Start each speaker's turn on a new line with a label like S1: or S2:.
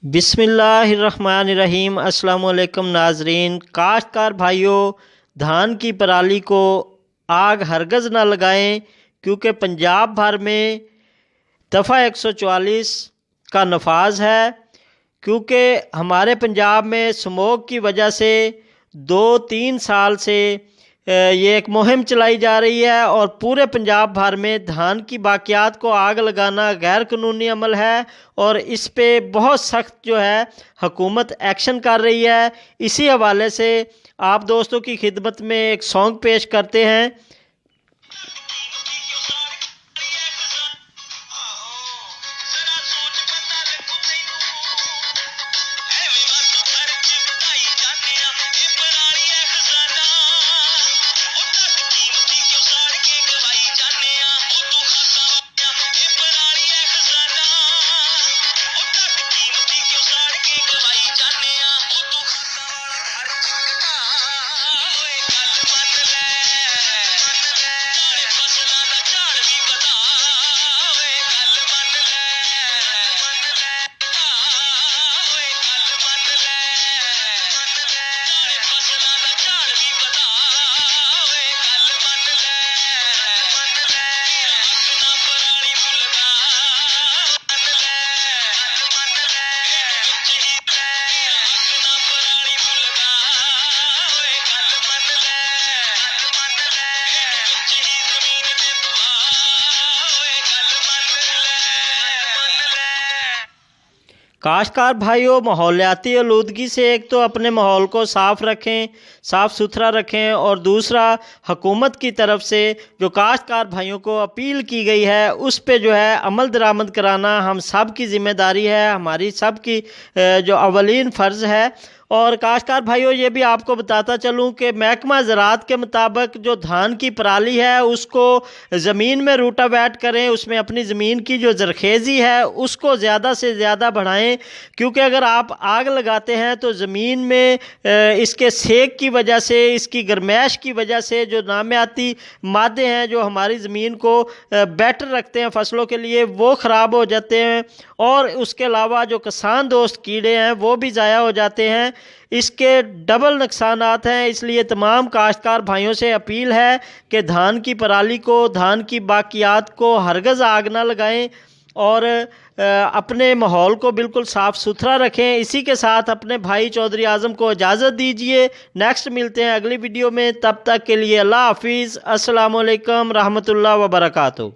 S1: بسم اللہ الرحمن الرحیم۔ السلام علیکم ناظرین۔ کاشتکار بھائیوں، دھان کی پرالی کو آگ ہرگز نہ لگائیں، کیونکہ پنجاب بھر میں دفعہ 144 کا نفاذ ہے۔ کیونکہ ہمارے پنجاب میں سموگ کی وجہ سے 2-3 سال سے یہ ایک مہم چلائی جا رہی ہے، اور پورے پنجاب بھر میں دھان کی باقیات کو آگ لگانا غیر قانونی عمل ہے، اور اس پہ بہت سخت جو ہے حکومت ایکشن کر رہی ہے۔ اسی حوالے سے آپ دوستوں کی خدمت میں ایک سانگ پیش کرتے ہیں۔ کاشتکار بھائیوں، ماحولیاتی آلودگی سے ایک تو اپنے ماحول کو صاف رکھیں، صاف ستھرا رکھیں، اور دوسرا حکومت کی طرف سے جو کاشتکار بھائیوں کو اپیل کی گئی ہے اس پہ جو ہے عمل درآمد کرانا ہم سب کی ذمہ داری ہے، ہماری سب کی جو اولین فرض ہے۔ اور کاشتکار بھائیوں، یہ بھی آپ کو بتاتا چلوں کہ محکمہ زراعت کے مطابق جو دھان کی پرالی ہے اس کو زمین میں روٹا ویٹ کریں، اس میں اپنی زمین کی جو زرخیزی ہے اس کو زیادہ سے زیادہ بڑھائیں، کیونکہ اگر آپ آگ لگاتے ہیں تو زمین میں اس کے سیک کی وجہ سے، اس کی گرمائش کی وجہ سے جو نامیاتی مادے ہیں جو ہماری زمین کو بیٹر رکھتے ہیں فصلوں کے لیے، وہ خراب ہو جاتے ہیں، اور اس کے علاوہ جو کسان دوست کیڑے ہیں وہ بھی ضائع ہو جاتے ہیں۔ اس کے ڈبل نقصانات ہیں، اس لیے تمام کاشتکار بھائیوں سے اپیل ہے کہ دھان کی پرالی کو، دھان کی باقیات کو ہرگز آگ نہ لگائیں، اور اپنے ماحول کو بالکل صاف ستھرا رکھیں۔ اسی کے ساتھ اپنے بھائی چودھری اعظم کو اجازت دیجیے، نیکسٹ ملتے ہیں اگلی ویڈیو میں، تب تک کے لیے اللہ حافظ۔ السلام علیکم رحمۃ اللہ وبرکاتہ۔